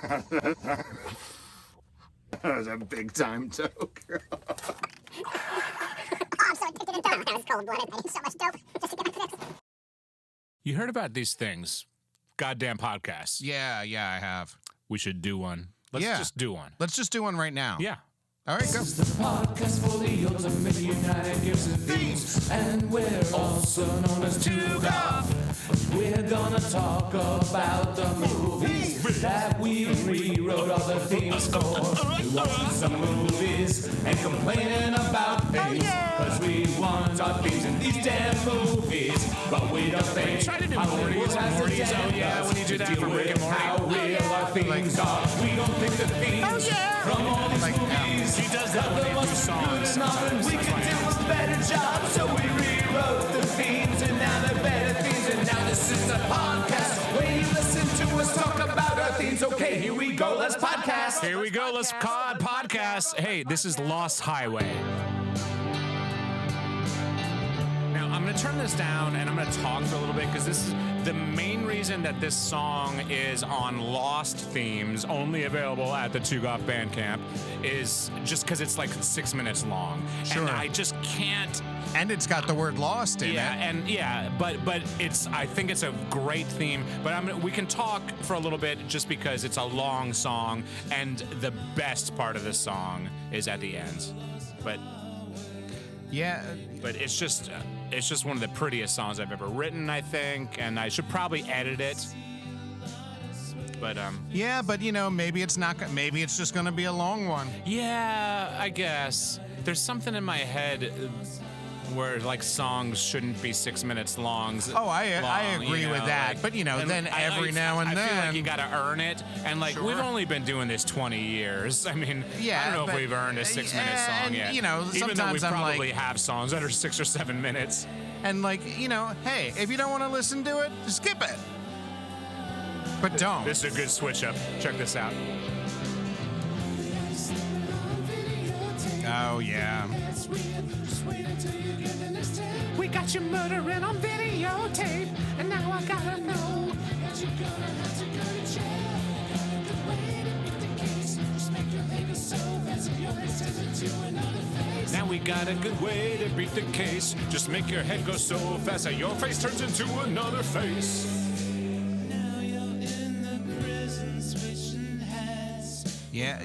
That was a big time joke. I'm so addicted to dope. I was cold-blooded. I did so much dope just to get my fix. You heard about these things. Goddamn podcasts. Yeah, I have. We should do one. Let's just do one. Let's just do one right now. Yeah. All right, go. This is the podcast for the ultimate United Gears and Themes, and we're also known as TUUGOF. We're gonna talk about the movies that we rewrote all the themes for. We're watching some movies and complaining about things, cause we want our themes in these damn movies, but we don't think Try to do Hollywood Morty's and has the Morty's. damn Oh, yeah, when you do guts that to for deal Rick and with Morty. how real our themes are. We don't think the themes from all these movies. He does that when they do songs. We can do a better job, so we rewrote the themes, and now they're better themes, and now this is a podcast where you listen to us talk about our themes. Okay, here we go, let's podcast. Here we go. Let's podcast. Hey, this is Lost Highway. Now, I'm going to turn this down and I'm going to talk for a little bit because this is the main reason that this song is on Lost Themes, only available at the TUUGOF Bandcamp, is just because it's like 6 minutes long. Sure. And I just can't. And it's got the word lost in it. But it's. I think it's a great theme. But we can talk for a little bit just because it's a long song, and the best part of the song is at the end. But it's just one of the prettiest songs I've ever written, I think, and I should probably edit it. But Yeah, but maybe it's not. Maybe it's just going to be a long one. yeah, I guess there's something in my head where like songs shouldn't be 6 minutes long. Oh, I agree with that. like- But and then every now and I feel then, like you gotta earn it, and like Sure. we've only been doing this 20 years. I mean, Yeah, I don't know but- if we've earned a 6 minute yeah, song and, yet. you know, even though we sometimes I'm probably like- have songs that are 6 or 7 minutes. and hey, if you don't want to listen to it, skip it. But don't. This is a good switch up. Check this out. Oh yeah. We got you murdering on videotape, and now I gotta know that you're gonna have to go to jail. Got a good way to beat the case. Just make your label so fast your face turns into another face. Now we got a good way to beat the case. Just make your head go so fast that your face turns into another face. Yeah,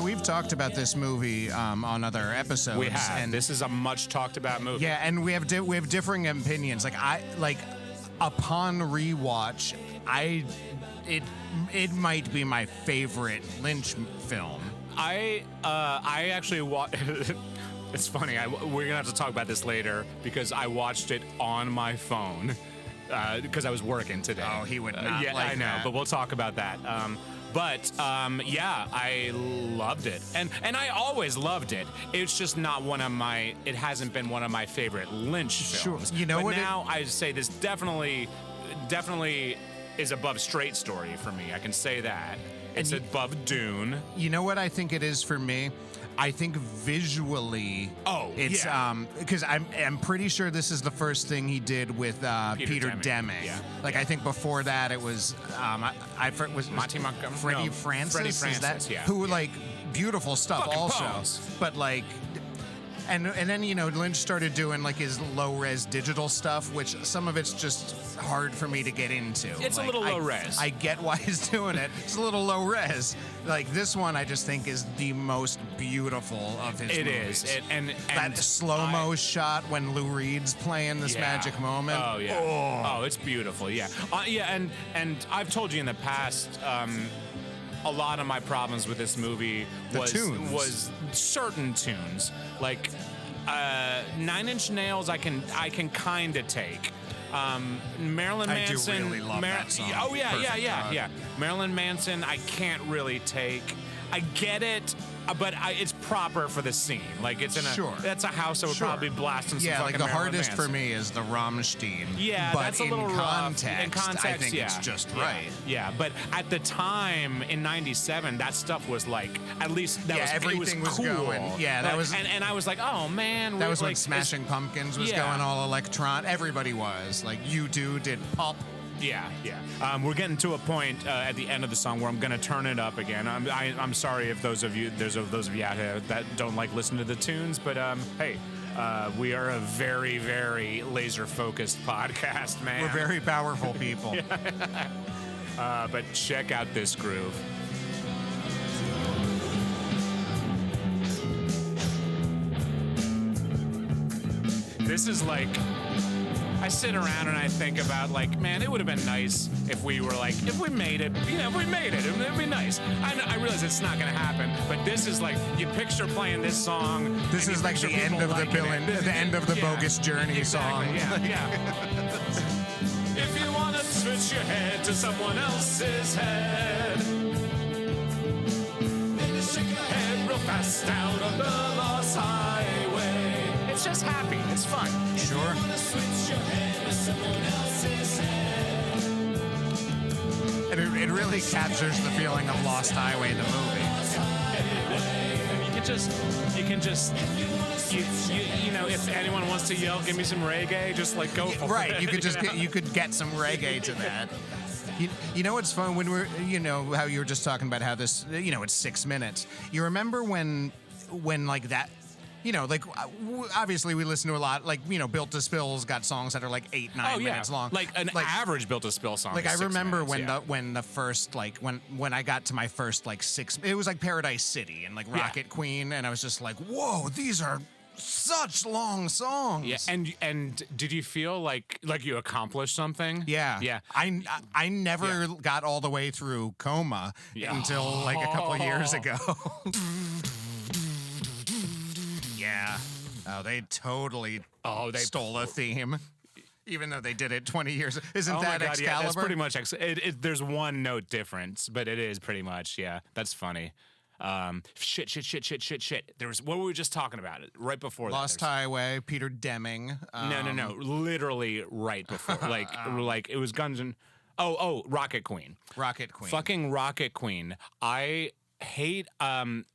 we've talked about this movie on other episodes. We have, and and this is a much talked about movie. yeah, and we have differing opinions. Upon rewatch, it might be my favorite Lynch film. I actually It's funny. We're gonna have to talk about this later because I watched it on my phone because I was working today. Oh, he would not yeah, like I know, that. but we'll talk about that. Yeah, I loved it, and I always loved it. It's just not one of my. It hasn't been one of my favorite Lynch films. Sure. You know but what now I say this definitely is above Straight Story for me. I can say that. It's above Dune. You know what I think it is for me? I think visually, it's yeah. because I'm pretty sure this is the first thing he did with Peter Deming. Yeah. I think before that it was was Monty Montgomery. Freddie No, Francis. Freddie Is Francis, that, yeah. Who beautiful stuff Fucking also, poems. but And then Lynch started doing his low res digital stuff, which some of it's just hard for me to get into. It's a little low res. I get why he's doing it. It's a little low res. This one I just think is the most beautiful of his It movies. is. And that slow mo shot when Lou Reed's playing this magic moment. Oh yeah. Oh, it's beautiful. Yeah. And I've told you in the past. A lot of my problems with this movie was certain tunes, like 9 Inch Nails. I can kind of take. Marilyn Manson. I do really love that song. Oh yeah, Perfect God. yeah. Marilyn Manson. I can't really take. I get it. But it's proper for the scene. It's in a that's a house that would probably blast some fucking the Marilyn hardest Manson. for me is the Rammstein. Yeah, but that's a little rough. In context, I think yeah. it's just Yeah. right. Yeah, but at the time in '97, that stuff was at least that was everything was cool. going. Yeah, that was and I was like, oh man, that was when Smashing Pumpkins was Yeah. going all electron. Everybody was U2 did Pop. Yeah. We're getting to a point at the end of the song where I'm gonna turn it up again. I'm sorry if those of you out here that don't like listening to the tunes, but hey, we are a very, very laser focused podcast, man. We're very powerful people. But check out this groove. This is like, I sit around and I think about like, man, it would have been nice if we were like, if we made it, it'd be nice. I realize it's not gonna happen, but this is like, you picture playing this song. This is like the end of the villain, the end of the Bogus Journey song. Yeah. If you wanna switch your head to someone else's head, then shake your head real fast out on the lost highway. It's just happy. It's fun. Sure. If you wanna switch your head to someone else's head. And it really captures the feeling of Lost Highway, the movie. You can just, if anyone wants to yell, give me some reggae, just like go for it. Right, you could just you could get some reggae to that. You know what's fun when we're, how you were just talking about how this, it's 6 minutes. You remember when like that, obviously we listen to a lot, like, Built to Spill's got songs that are like 8-9 minutes long. Like an average Built to Spill song. Like is I 6 remember minutes, when the first, like, when I got to my first, like, it was like Paradise City and like Rocket Queen, and I was just like, whoa, these are such long songs. Yeah, and did you feel like you accomplished something? Yeah. I never got all the way through Coma until like a couple of years ago. Yeah. Oh, they totally stole a theme. Even though they did it 20 years. Isn't that Excalibur? Yeah, that's pretty much there's one note difference, but it is pretty much, that's funny. Shit. What were we just talking about? Right before that. Lost Highway, Peter Deming. No. Literally right before. like it was Guns N' Rocket Queen. Rocket Queen. Fucking Rocket Queen. I hate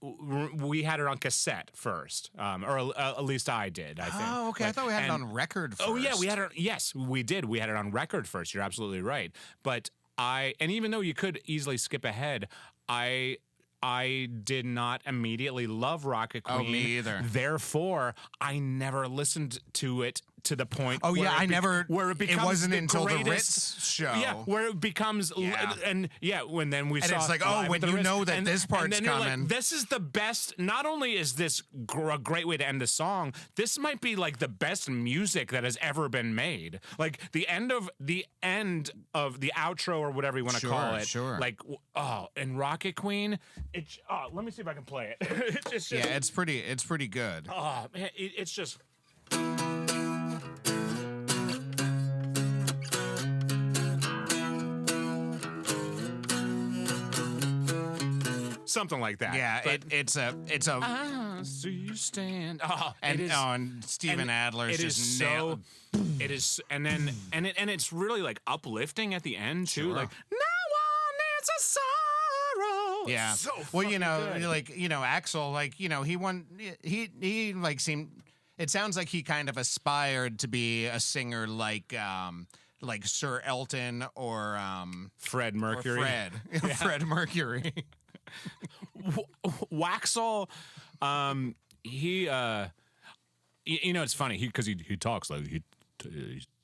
we had it on cassette first, or at least I did, I think. Oh, okay. I thought we had it on record first. Oh yeah, we had it. Yes, we did. We had it on record first. You're absolutely right. But and even though you could easily skip ahead, I did not immediately love Rocket Queen. Oh, me either. Therefore, I never listened to it to the point. Oh yeah, where it becomes. It wasn't the until greatest, the Ritz show. Yeah, where it becomes. When then we and saw. It's like, Live when at the you Ritz, know that this part's and then coming. You're like, this is the best. Not only is this a great way to end the song, this might be like the best music that has ever been made. Like the end of the outro or whatever you want to call it. Sure. Like and Rocket Queen. Let me see if I can play it. It's just, it's pretty good. Oh man, it's just. Something like that. Yeah, but it's a. I see you stand. And Steven Adler's just nailed. It is, and it's really like uplifting at the end too. Sure. Like no one needs a sorrow. Yeah. So well, good. Axl, like, he won. He like seemed. It sounds like he kind of aspired to be a singer like Sir Elton or Fred Mercury. Or Fred Mercury. Waxel, he it's funny because he talks like he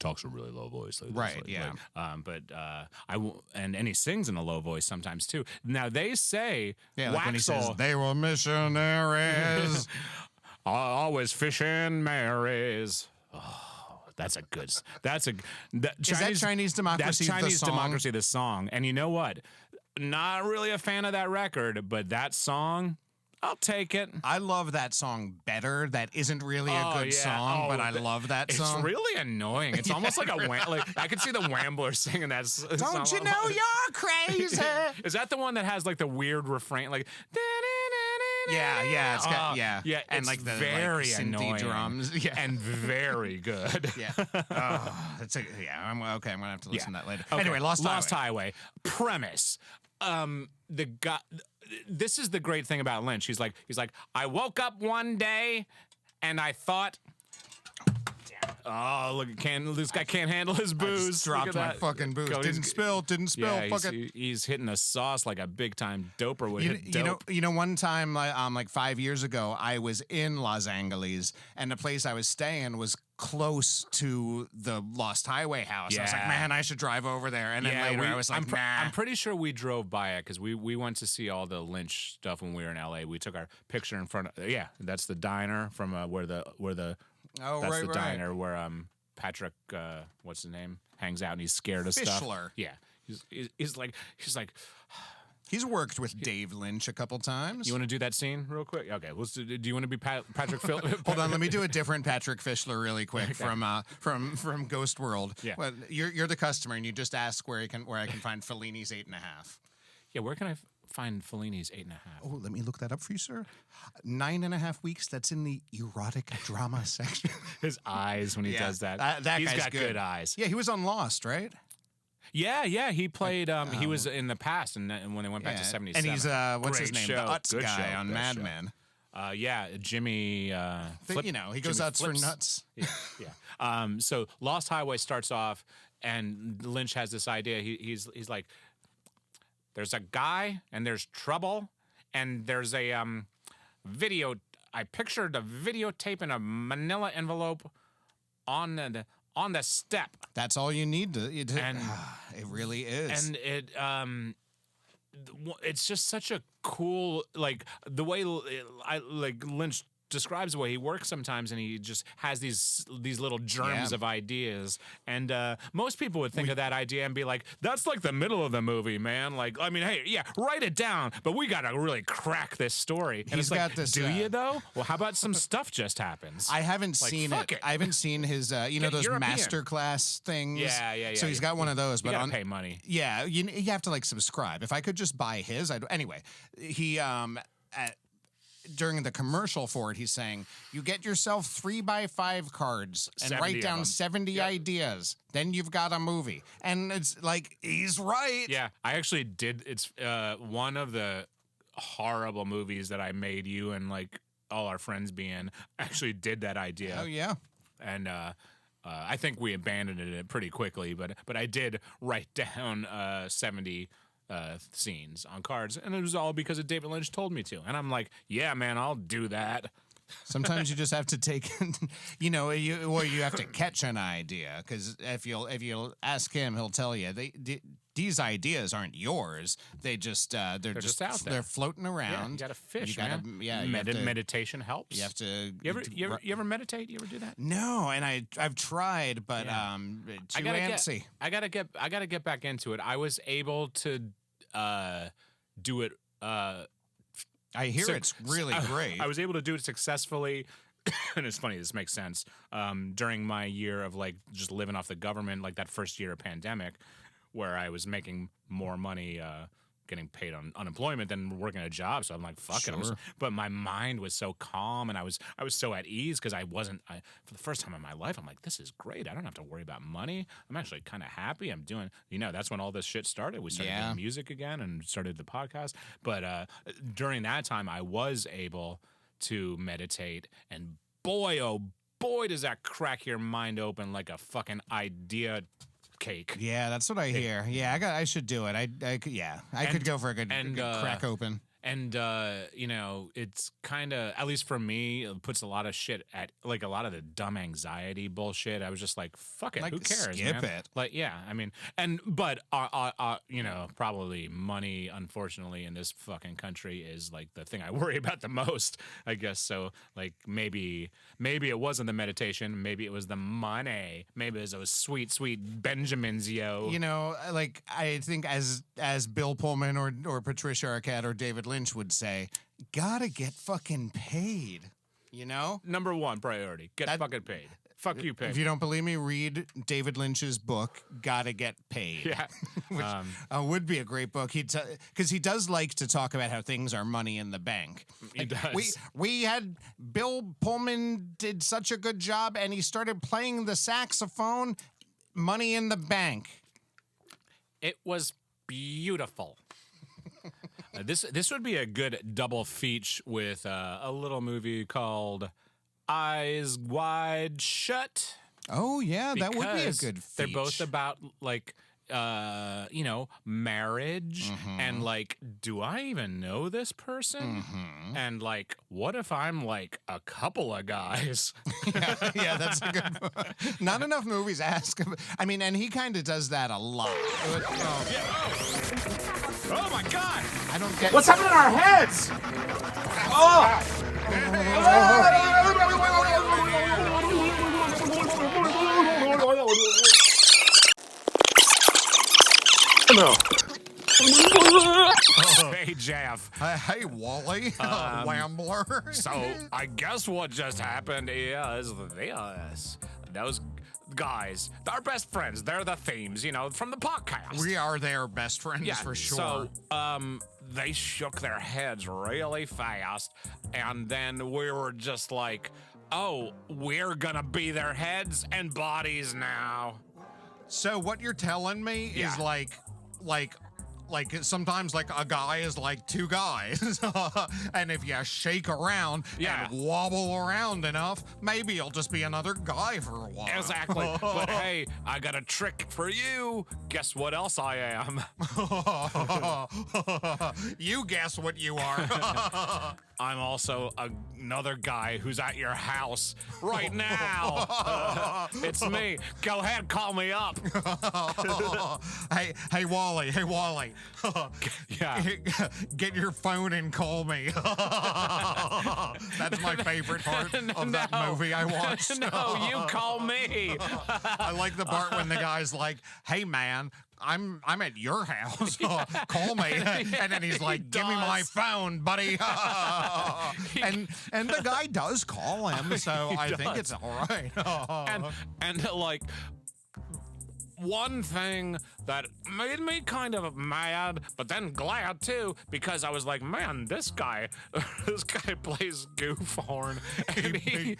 talks a really low voice, like right? Like, yeah. And he sings in a low voice sometimes too. Now they say like Waxel, when he says they were missionaries, always fishing Marys. Oh, that's a good. Is that Chinese Democracy? That's Chinese the song? Democracy. The song, and you know what? Not really a fan of that record, but that song, I'll take it. I love that song better. That isn't really a good song, but I love that song. It's really annoying. It's almost like I could see the Wambler singing that song. Don't you know you're crazy? Is that the one that has like the weird refrain, like? Yeah, it's got yeah, and it's like the very synthy annoying drums, and very good. Yeah, I'm okay. I'm gonna have to listen to that later. Okay. Anyway, Lost Highway. Premise. The guy. This is the great thing about Lynch. He's like, I woke up one day and I thought, damn, Oh, look, this guy can't handle his booze. I just dropped Look at my that. fucking booze. Go, Didn't spill. Yeah, Fuck it. he's hitting the sauce like a big time doper would hit dope. You know, one time, like 5 years ago, I was in Los Angeles, and the place I was staying was close to the Lost Highway house. I was like, Yeah. man, I should drive over there. And then later, I was like, nah. I'm pretty sure we drove by it because we went to see all the Lynch stuff when we were in LA. We took our picture in front of that's the diner from where the that's the diner where Patrick what's his name hangs out and he's scared of stuff. Fischler. Yeah, he's like. He's worked with Dave Lynch a couple times. You want to do that scene real quick? Okay, let's do you want to be Patrick Phil? Hold on, let me do a different Patrick Fischler really quick from Ghost World. Yeah. Well, you're the customer and you just ask where I can find Fellini's 8.5. Yeah, where can I find Fellini's 8.5? Oh, let me look that up for you, sir. 9.5 weeks. That's in the erotic drama section. His eyes when he does that. He's guy's got good eyes. Yeah, he was on Lost, right? Yeah, he played. He was in the past, and when they went back to '77. And he's what's his Great name? show. The Utz Good guy show. on Good Mad show. Men. Yeah, Jimmy. He goes Jimmy Utz for Flips. nuts. Yeah. So Lost Highway starts off, and Lynch has this idea. He's like, there's a guy, and there's trouble, and there's a video. I pictured a videotape in a Manila envelope on the step. That's all you need to. And it really is. And it's just such a cool, like the way Lynch describes the way he works sometimes, and he just has these little germs of ideas. And most people would think of that idea and be like, "That's like the middle of the movie, man." Like, I mean, hey, yeah, write it down, but we got to really crack this story. And He's it's like, got this, do you though? Well, how about some stuff just happens? I haven't seen fuck it. it. I haven't seen his, those European. masterclass things. Yeah. So he's got one of those, You but gotta pay money. Yeah, you have to like subscribe. If I could just buy his, anyway. He during the commercial for it, he's saying, you get yourself 3x5 cards and 70 write of down them. 70 ideas. Then you've got a movie. And it's like, he's right. Yeah, I actually did. It's one of the horrible movies that I made you and like all our friends be in. Actually did that idea. Oh, yeah. And I think we abandoned it pretty quickly, but I did write down 70 scenes on cards, and it was all because of David Lynch told me to. And I'm like, yeah, man, I'll do that. Sometimes you just have to take, you have to catch an idea, because if you'll ask him, he'll tell you these ideas aren't yours. They're just out there. They're floating around. Yeah, you gotta fish, You gotta, man. Yeah, meditation helps. You have to. You ever meditate? You ever do that? No, and I've tried, but too antsy. I gotta get back into it. I was able to do it. I hear it's really great. I was able to do it successfully. And it's funny, this makes sense. During my year of like just living off the government, like that first year of pandemic, where I was making more money getting paid on unemployment than working a job. So I'm like, fuck it. But my mind was so calm, and I was so at ease because for the first time in my life, I'm like, this is great. I don't have to worry about money. I'm actually kind of happy. I'm doing, that's when all this shit started. We started doing music again and started the podcast. But during that time, I was able to meditate, and boy, oh boy, does that crack your mind open like a fucking idea cake. Yeah, that's what I hear. Yeah, I should do it. I could go for a good crack open. And, it's kind of, at least for me, it puts a lot of shit at, like, a lot of the dumb anxiety bullshit. I was just like, fuck it, like, who cares, skip man? it. Like, yeah, I mean, but probably money, unfortunately, in this fucking country is, like, the thing I worry about the most, I guess. So, like, maybe it wasn't the meditation. Maybe it was the money. Maybe it was those sweet, sweet Benjamins, yo. Like, I think as Bill Pullman or Patricia Arquette or David Lynch would say, gotta get fucking paid, Number one priority, get fucking paid. Fuck you, paid. If you don't believe me, read David Lynch's book, Gotta Get Paid. Yeah. Which would be a great book. Because he does like to talk about how things are money in the bank. He does. We had Bill Pullman did such a good job, and he started playing the saxophone, money in the bank. It was beautiful. This would be a good double feature with a little movie called Eyes Wide Shut. Oh yeah, that would be a because good. They're both feature. about like marriage and like, do I even know this person? And like, what if I'm like a couple of guys? Yeah, that's a good one. Not enough movies ask him. I mean, and he kind of does that a lot. Oh my God! I don't get. What's happening in our heads? No. Hey Jeff. Hey, Wally, Wambler. So I guess what just happened is this. Those guys, our best friends, they're the themes, from the podcast. We are their best friends for sure. So, they shook their heads really fast, and then we were just like, oh, we're gonna be their heads and bodies now. So what you're telling me is Yeah. like sometimes like a guy is like two guys, and if you shake around Yeah. and wobble around enough, maybe you'll just be another guy for a while. Exactly. But hey, I got a trick for you. Guess what else I am? You guess what you are. I'm also another guy who's at your house right now. It's me. Go ahead, call me up. Hey, Wally. Hey, Wally. Yeah. Get your phone and call me. That's my favorite part of that movie I watched. No, you call me. I like the part when the guy's like, "Hey, man, I'm at your house. Call me." And then he's like, "Give me my does. phone, buddy." and the guy does call him, so I think it's all right. and like, one thing that made me kind of mad, but then glad too, because I was like, man, this guy plays goof horn, and he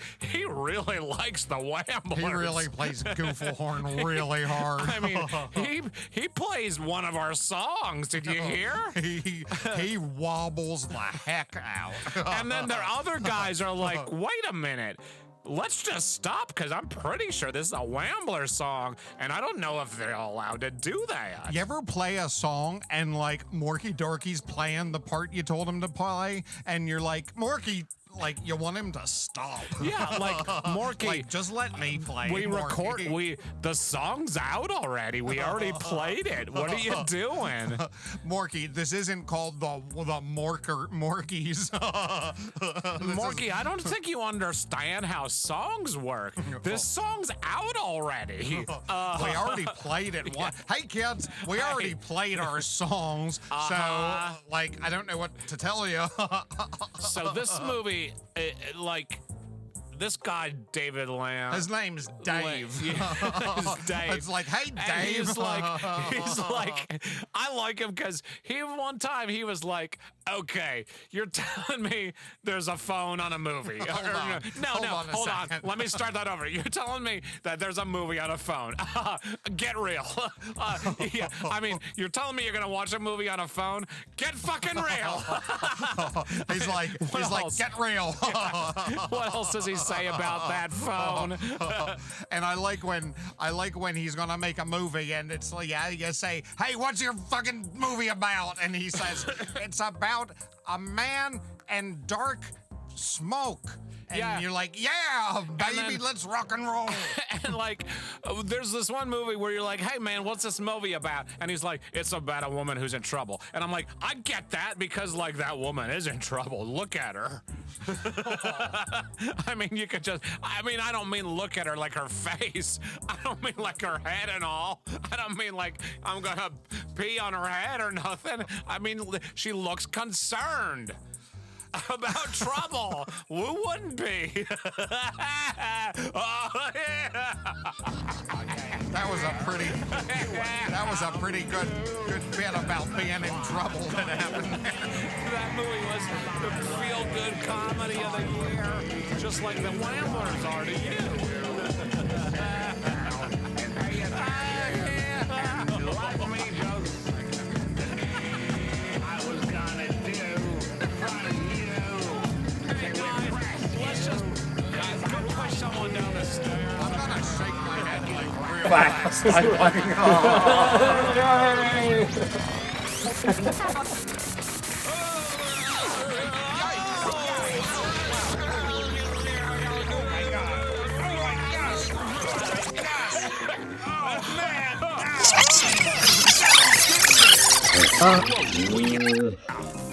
really likes the Wamblers. He really plays goofle horn really hard. I mean, he plays one of our songs. Did you hear? He wobbles the heck out. And then their other guys are like, wait a minute. Let's just stop, because I'm pretty sure this is a Wambler song, and I don't know if they're allowed to do that. You ever play a song and like Morky Dorky's playing the part you told him to play, and you're like, Morky, like you want him to stop? Yeah, like Morky. Like, just let me play. We Morky. record. The song's out already. We already played it. What are you doing? Morky, this isn't called the Morkies. Morky, I don't think you understand how songs work. This song's out already. We already played it. Hey kids, we already played our songs. So like, I don't know what to tell you. So this movie, this guy David Lamb. His name's Dave. It's Dave. It's like, hey, And Dave. he's like, I like him because one time he was like, okay, you're telling me there's a phone on a movie. Hold on. Let me start that over. You're telling me that there's a movie on a phone. Get real. Yeah, I mean, you're telling me you're going to watch a movie on a phone? Get fucking real. He's like, else? get real. What else does he say about that phone? And I like when he's gonna make a movie and it's like, you say, hey, what's your fucking movie about? And he says, it's about a man and dark smoke. And Yeah. you're like, yeah, baby, then- let's rock and roll. And like, there's this one movie where you're like, hey man, what's this movie about? And he's like, it's about a woman who's in trouble. And I'm like, I get that, because like that woman is in trouble. Look at her. I mean, you could just, I don't mean look at her like her face. I don't mean like her head and all. I don't mean like I'm gonna pee on her head or nothing. I mean, she looks concerned about trouble. Who wouldn't be? Oh, yeah. That was a pretty good bit about being in trouble that happened. That movie was the feel-good comedy of the year, just like the Wamblers are to you. Like me, Joseph. I was gonna do for you. Hey guys, let's just go push someone down the stairs. I'm gonna shake stifling.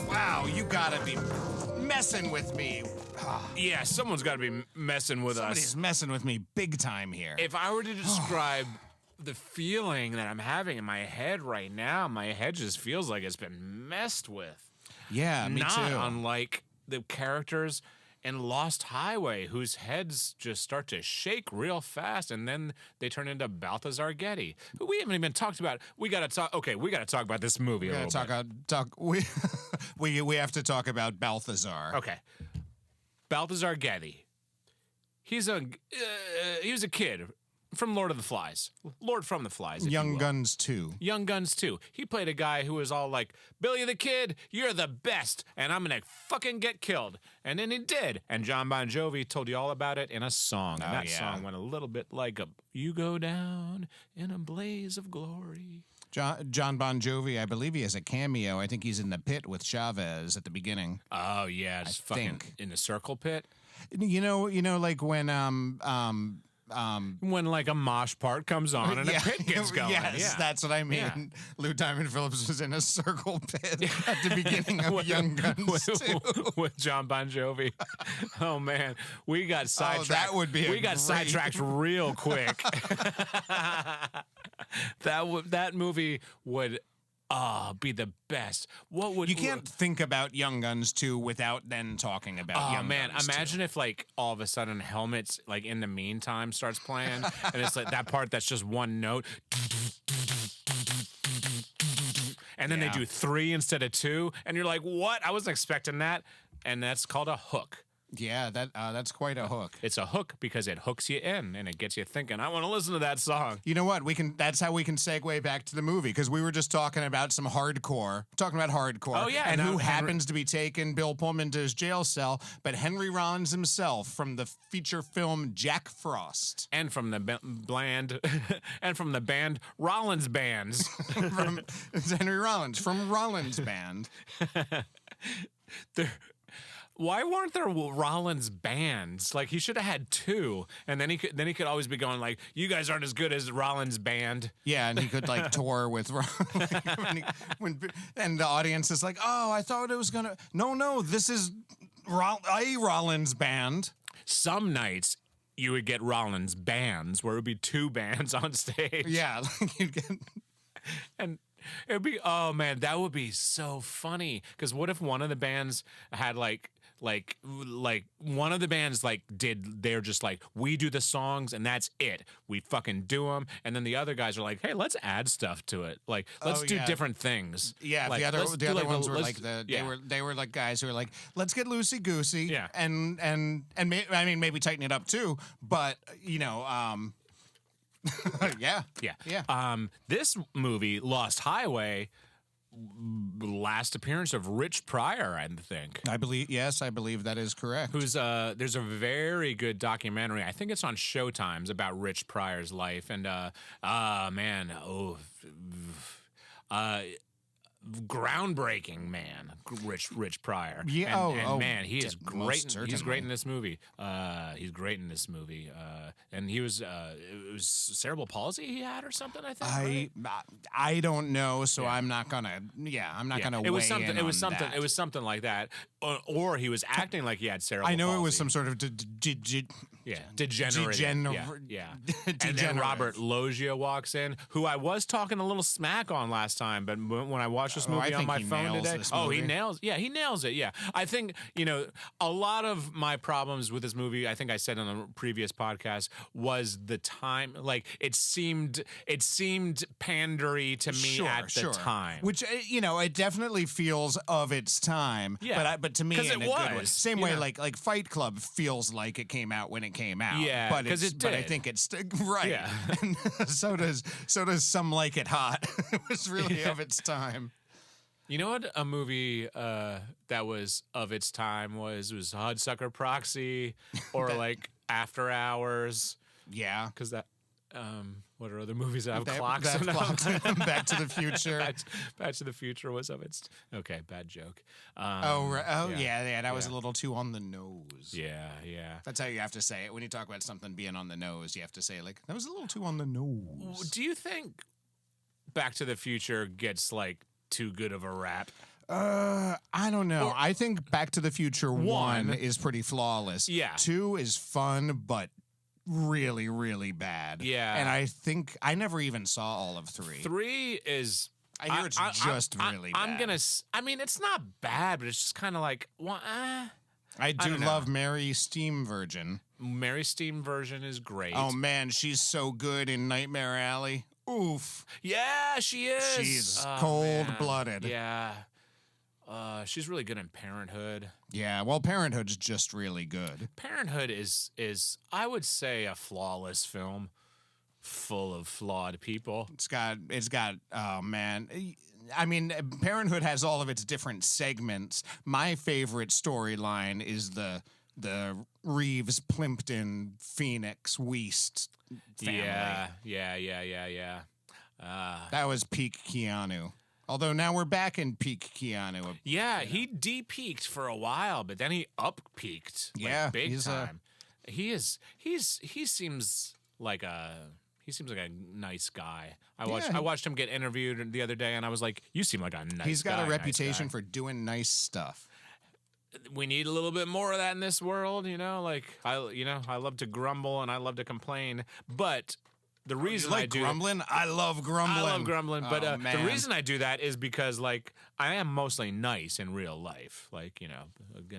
Wow, you gotta be messing with me. Yeah, someone's got to be messing with Somebody's us. messing with me big time here. If I were to describe the feeling that I'm having in my head right now, my head just feels like it's been messed with. Yeah, me Not too. unlike the characters in Lost Highway, whose heads just start to shake real fast, and then they turn into Balthazar Getty, who we haven't even talked about. We got to talk. Okay, we got to talk about this movie We a gotta little bit. talk. We have to talk about Balthazar. Okay, Balthazar Getty. He was a kid from Lord from the Flies. if you Young will. Guns 2. Young Guns 2. He played a guy who was all like, Billy the Kid, you're the best, and I'm gonna fucking get killed. And then he did. And John Bon Jovi told you all about it in a song. And Oh, that yeah. song went a little bit like You Go Down in a Blaze of Glory. John Bon Jovi, I believe he has a cameo. I think he's in the pit with Chavez at the beginning. Oh, yeah, it's fucking think. in the circle pit. You know, like when When like a mosh part comes on and a pit gets going. Yes, yeah. that's what I mean. Yeah. Lou Diamond Phillips was in a circle pit at the beginning of Young Guns 2. with John Bon Jovi. Oh man, we got sidetracked. that would be a we got great- sidetracked real quick. That movie would be the best. What would You can't think about Young Guns 2 without then talking about Oh Young man, Guns 2. imagine if like all of a sudden Helmets like in the meantime starts playing and it's like that part that's just one note. And then Yeah. they do 3 instead of 2 and you're like, "What? I wasn't expecting that." And that's called a hook. Yeah, that's quite a hook. It's a hook because it hooks you in and it gets you thinking, "I want to listen to that song." You know what? That's how we can segue back to the movie because we were just talking about some hardcore. Oh, yeah, and and who Henry- happens to be taking Bill Pullman to his jail cell? But Henry Rollins himself from the feature film Jack Frost. And from the and from the band Rollins Bands. From it's Henry Rollins from Rollins Band. Why weren't there Rollins bands? Like he should have had 2, and then he could always be going like, "You guys aren't as good as Rollins band." Yeah, and he could like tour with and the audience is like, "Oh, I thought it was gonna." No, this is a Rollins Band. Some nights you would get Rollins bands where it would be 2 bands on stage. Yeah, like you'd get. And it'd be, oh man, that would be so funny. Because what if one of the bands had like one of the bands they're just like, we do the songs and that's it, we fucking do them, and then the other guys are like, hey, let's add stuff to it, like let's do yeah. different things. Yeah, Like, the other let's do, ones were let's- like yeah. they were like guys who were like, let's get loosey goosey, Yeah. and I mean maybe tighten it up too, but you know, yeah. This movie, Lost Highway, last appearance of Rich Pryor, I think. I believe that is correct. Who's there's a very good documentary, I think it's on Showtime's, about Rich Pryor's life, and groundbreaking man, Rich Pryor. Yeah, and man, he is most great. He's certainly. great in this movie. He's great in this movie. And he was it was cerebral palsy he had or something, I think. right? I don't know, so Yeah. I'm not gonna It weigh was something. in It was on something. that. It was something like that, or he was acting like he had cerebral. I know palsy. it was some sort of degenerative. Degener- Yeah. And then degenerative. Robert Loggia walks in, who I was talking a little smack on last time, but when I watched this Oh, I movie on think my he phone nails today, this he movie. nails. Yeah, he nails it. Yeah, I think a lot of my problems with this movie, I think I said on a previous podcast, was the time. Like it seemed pandery to me at the time. Which it definitely feels of its time. Yeah. but to me, 'Cause in it a good way. was, Same you way, know. like Fight Club feels like it came out when it came out. Yeah, but 'cause it's- it But I did. think it's right. Yeah. And so does Some Like It Hot. It was really of its time. You know what a movie that was of its time was Hudsucker Proxy or like After Hours. Yeah. Because that What are other movies that have That- clocks? that in them? clock- Back to the Future. Back to the Future was of its. Okay, bad joke. Yeah, that was a little too on the nose. Yeah, yeah. That's how you have to say it. When you talk about something being on the nose, you have to say, like, that was a little too on the nose. Do you think Back to the Future gets like too good of a rap? I don't know. I think Back to the Future 1 One. is pretty flawless. Yeah. 2 is fun, but really, really bad. Yeah. And I think I never even saw all of 3. 3 is. I hear it's just really I'm bad. gonna. I mean, it's not bad, but it's just kind of like. Well, I do don't know. love Mary Steamvirgin. Mary Steam version is great. Oh man, she's so good in Nightmare Alley. Oof. yeah, she is. She's Oh, cold-blooded. man. Yeah. She's really good in Parenthood. Yeah, well, Parenthood's just really good. Parenthood is I would say a flawless film, full of flawed people. It's got oh man. I mean, Parenthood has all of its different segments. My favorite storyline is the Reeves, Plimpton, Phoenix, Weast family. Yeah. That was peak Keanu. Although now we're back in peak Keanu. Yeah, he de-peaked for a while, but then he up-peaked. Like, Yeah, big he's, time. He seems like a nice guy. I watched him get interviewed the other day, and I was like, "You seem like a nice guy." He's got a nice reputation guy." for doing nice stuff. We need a little bit more of that in this world, you know. Like I love to grumble and I love to complain, but the reason I do grumbling? I love grumbling. I love grumbling, but Oh, the man. reason I do that is because like I am mostly nice in real life, like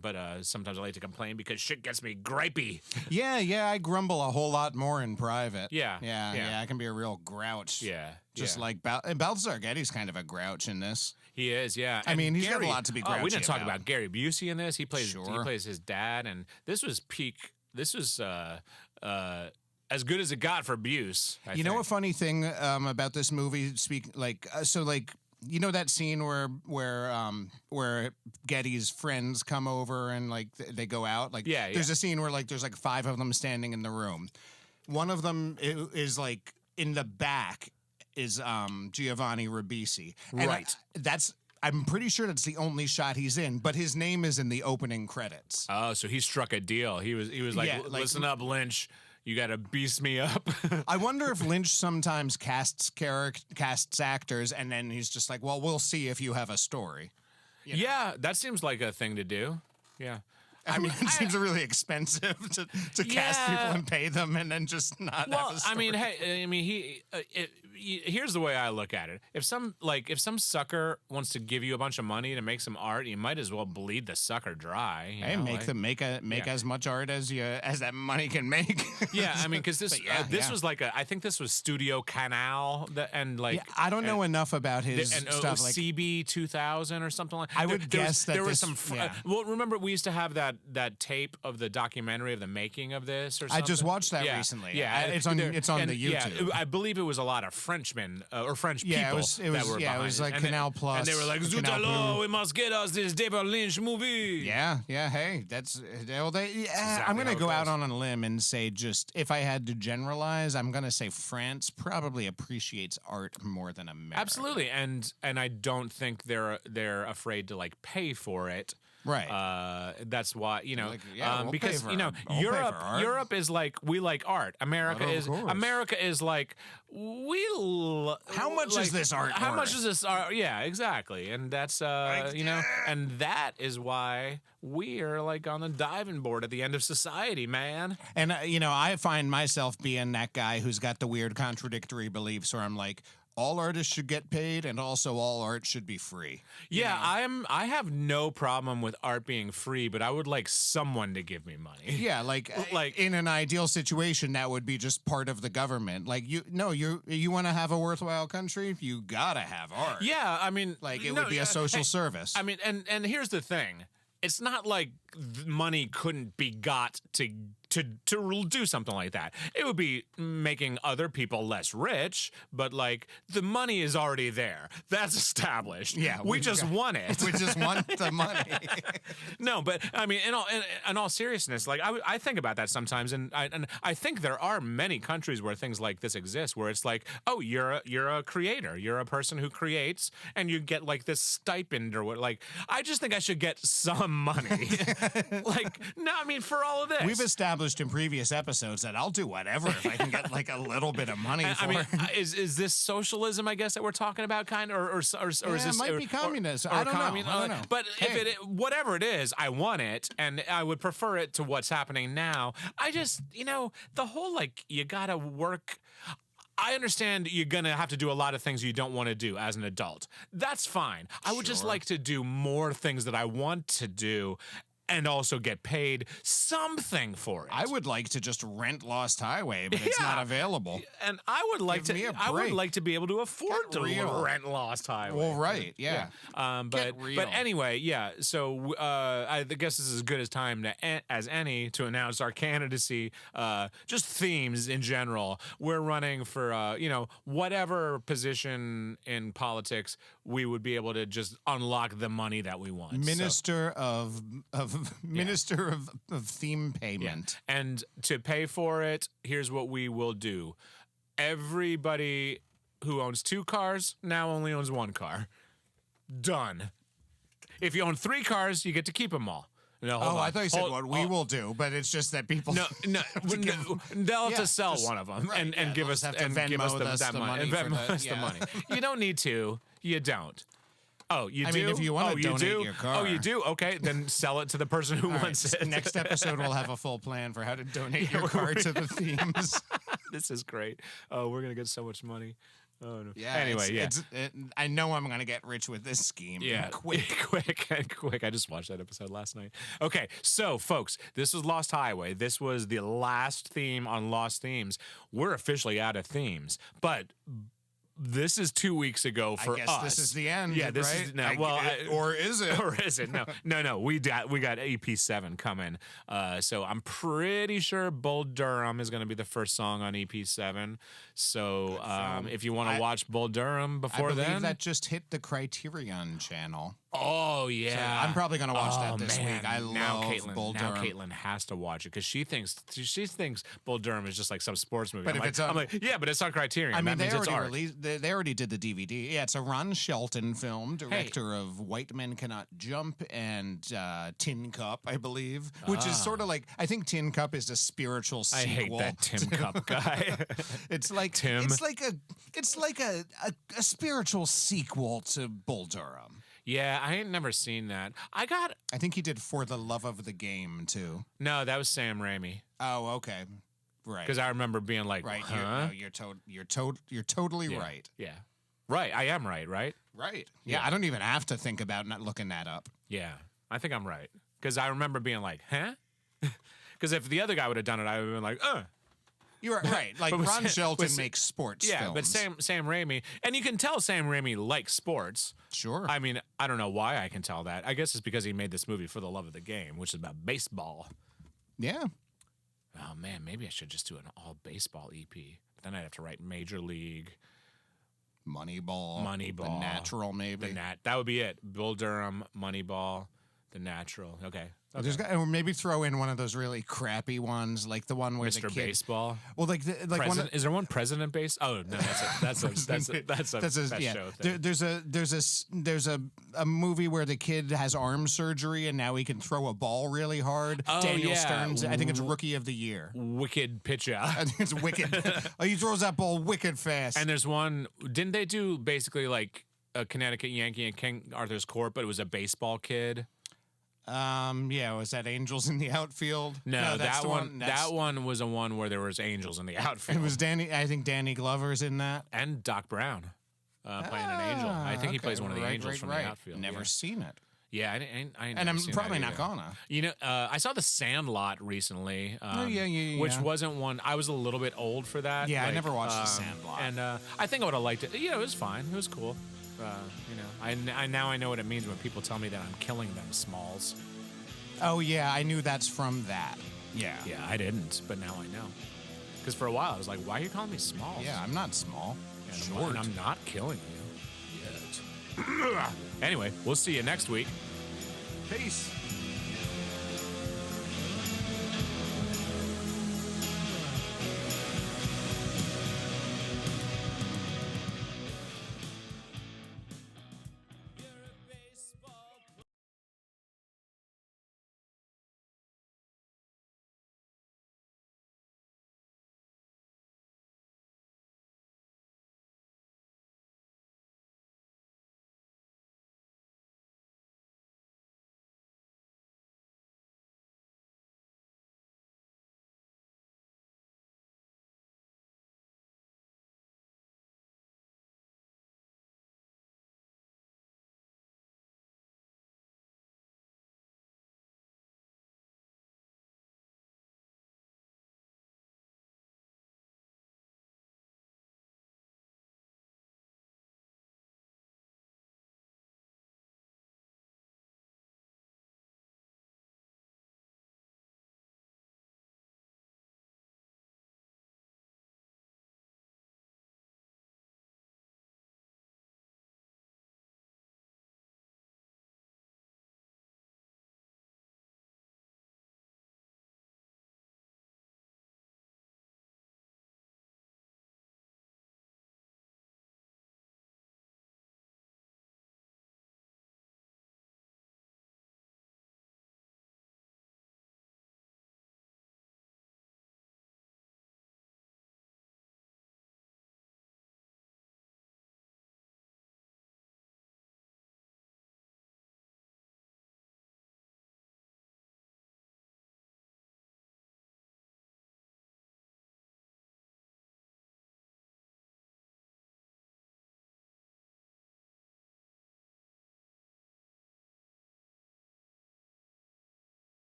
but sometimes I like to complain because shit gets me gripey. Yeah, I grumble a whole lot more in private. Yeah. I can be a real grouch. Yeah, Just yeah. like Balthazar Getty's kind of a grouch in this. He is, yeah. I And mean, he's got a lot to be Oh, we grouchy didn't talk about. about Gary Busey in this. He plays Sure. his dad, and this was peak. This was as good as it got for Buse. I You know a think. funny thing about this movie? You know that scene where Getty's friends come over and like they go out. Like Yeah, there's a scene where like there's like 5 of them standing in the room. One of them is like in the back is Giovanni Ribisi. And Right. I'm pretty sure that's the only shot he's in, but his name is in the opening credits. Oh, so he struck a deal. He was like, Yeah, like- listen up, Lynch. You got to beast me up. I wonder if Lynch sometimes casts actors and then he's just like, well, we'll see if you have a story. Yeah, that seems like a thing to do. Yeah. I mean, it seems really expensive to cast Yeah. people and pay them and then just not have Well, a story. I mean, here's the way I look at it. If some sucker wants to give you a bunch of money to make some art, you might as well bleed the sucker dry. Hey, make as much art as that money can make. Yeah, I mean, because this But yeah. was like I think this was Studio Canal and like Yeah, I don't know enough about his and stuff. Like, CB 2000 or something like. I would guess that there was this- some. yeah. Well, remember we used to have that tape of the documentary of the making of this or I something. just watched that Yeah, recently. Yeah, It's on the Yeah, YouTube. I believe it was a lot of Frenchmen or French Yeah, it people was- that were yeah, it behind was like And Canal they, Plus, and they were like, Canal "Zut Blue." alors, we must get us this David Lynch movie." yeah. Hey, that's well. exactly I'm gonna how it go out goes. on a limb and say, just if I had to generalize, I'm gonna say France probably appreciates art more than America. Absolutely, and I don't think they're afraid to like pay for it. Right. That's why Like, yeah, we'll because pay for you know art. We'll pay for art. Europe is like we like art. America Of is course. like How much is this art How much worth? is this art? Yeah, exactly, and that's and that is why we are like on the diving board at the end of society, man. And I find myself being that guy who's got the weird contradictory beliefs where I'm like, all artists should get paid and also all art should be free. Yeah, I have no problem with art being free, but I would like someone to give me money. Yeah, like in an ideal situation, that would be just part of the government. Like you want to have a worthwhile country, you gotta have art. Yeah, I mean, Like it would be a social service. I mean, and here's the thing: it's not like money couldn't be got to do something like that. It would be making other people less rich, but like the money is already there. That's established. Yeah, we just want it. We just want the money. No, but I mean, in all seriousness, like I think about that sometimes, and I think there are many countries where things like this exist, where it's like, oh, you're a creator, you're a person who creates, and you get like this stipend or what. Like, I just think I should get some money. Like, no, I mean, for all of this, We've established in previous episodes that I'll do whatever if I can get like a little bit of money for I mean, it. is this socialism? I guess that we're talking about, kind of, or is this? it might be communist. I don't know. But Hey. if whatever it is, I want it, and I would prefer it to what's happening now. I just, the whole like you gotta work. I understand you're going to have to do a lot of things you don't want to do as an adult. That's fine. I would just like to do more things that I want to do and also get paid something for it. I would like to just rent Lost Highway, but it's not available. And I would like Give me a I would break. like to be able to afford Get to real. rent Lost Highway. Well, right, yeah. But real. anyway, yeah. So I guess this is as good as time as any to announce our candidacy. Just themes in general. We're running for whatever position in politics we would be able to just unlock the money that we want. Minister of theme payment. And to pay for it, here's what we will do. Everybody who owns 2 cars now only owns 1 car. Done. If you own 3 cars, you get to keep them all. No, hold on. I thought you said what we will do, but it's just that people. No, they'll have to sell just- one of them right, and yeah, give they'll us just have to and give us Venmo us that the money. money for Venmo the- us the yeah. money. You don't need to. You don't. Oh, you I do? mean, if you wanna oh, donate do? your car. Oh, you do? Okay, then sell it to the person who All wants right, it. next episode, we'll have a full plan for how to donate your car to the themes. This is great. Oh, we're going to get so much money. Oh, no. Yeah. Anyway, I know I'm going to get rich with this scheme. Yeah, Quick. quick. I just watched that episode last night. Okay, so folks, this was Lost Highway. This was the last theme on Lost Themes. We're officially out of themes, but this is 2 weeks ago for I guess us. this is the end. Yeah, this right? is no. Or is it? Or is it? No. We got EP7 coming. So I'm pretty sure Bull Durham is going to be the first song on EP7. So if you want to watch Bull Durham before I believe then, that just hit the Criterion channel. oh yeah, So I'm probably going to watch that this man. week. I now love Caitlin, Bull now Durham. Caitlin has to watch it because she thinks Bull Durham is just like some sports movie. But I'm if like, it's on- I'm like, yeah, but it's on Criterion. I mean, that they means it's already art. released. They already did the DVD. Yeah, it's a Ron Shelton film, director of White Men Cannot Jump and Tin Cup, I believe, which is sort of like I think Tin Cup is a spiritual I sequel. hate that Tim Cup guy. It's like Tim. It's like a spiritual sequel to Bull Durham. Yeah, I ain't never seen that. I think he did For the Love of the Game too. No, that was Sam Raimi. Oh, okay, right. Because I remember being like, Right, huh? you're totally Yeah. right. Yeah. Right, I am right? Right. Yeah, I don't even have to think about not looking that up. Yeah, I think I'm right. Because I remember being like, huh? Because if the other guy would have done it, I would have been like, You're right. Like But with Ron Sam- Shelton with- makes sports Yeah, films. but Sam Raimi, and you can tell Sam Raimi likes sports. Sure. I mean, I don't know why I can tell that. I guess it's because he made this movie For the Love of the Game, which is about baseball. Yeah. Oh man, maybe I should just do an all baseball EP. But then I'd have to write Major League, Moneyball. Moneyball, The Natural, maybe. That would be it. Bull Durham, Moneyball, The Natural. Okay. Or maybe throw in one of those really crappy ones, like the one where the Mr. kid. Baseball. Well, like one. President, is there one President Base? Oh no, that's a yeah. show thing. There's a movie where the kid has arm surgery and now he can throw a ball really hard. Oh, Daniel yeah. Stearns. I think it's Rookie of the Year. Wicked pitcher. I think it's wicked. He throws that ball wicked fast. And there's one. Didn't they do basically like a Connecticut Yankee and King Arthur's Court, but it was a baseball kid? Yeah, was that Angels in the Outfield? No, that's that the one. that's- That one was a one where there was angels in the outfield. It was Danny. I think Danny Glover's in that. and Doc Brown playing an angel. I think he plays one of the angels from the outfield. Never yeah. seen it, Yeah, I ain't and never I'm seen probably that not either. gonna. You know, I saw The Sandlot recently. yeah. Which wasn't one. I was a little bit old for that. Yeah, I never watched The Sandlot. And I think I would have liked it. You know, it was fine. It was cool. You know, I now I know what it means when people tell me that I'm killing them, Smalls. Oh yeah, I knew that's from that. Yeah. Yeah, I didn't, but now I know. Because for a while I was like, why are you calling me small? Yeah, I'm not small. And Short. I'm not killing you yet. Anyway, we'll see you next week. Peace.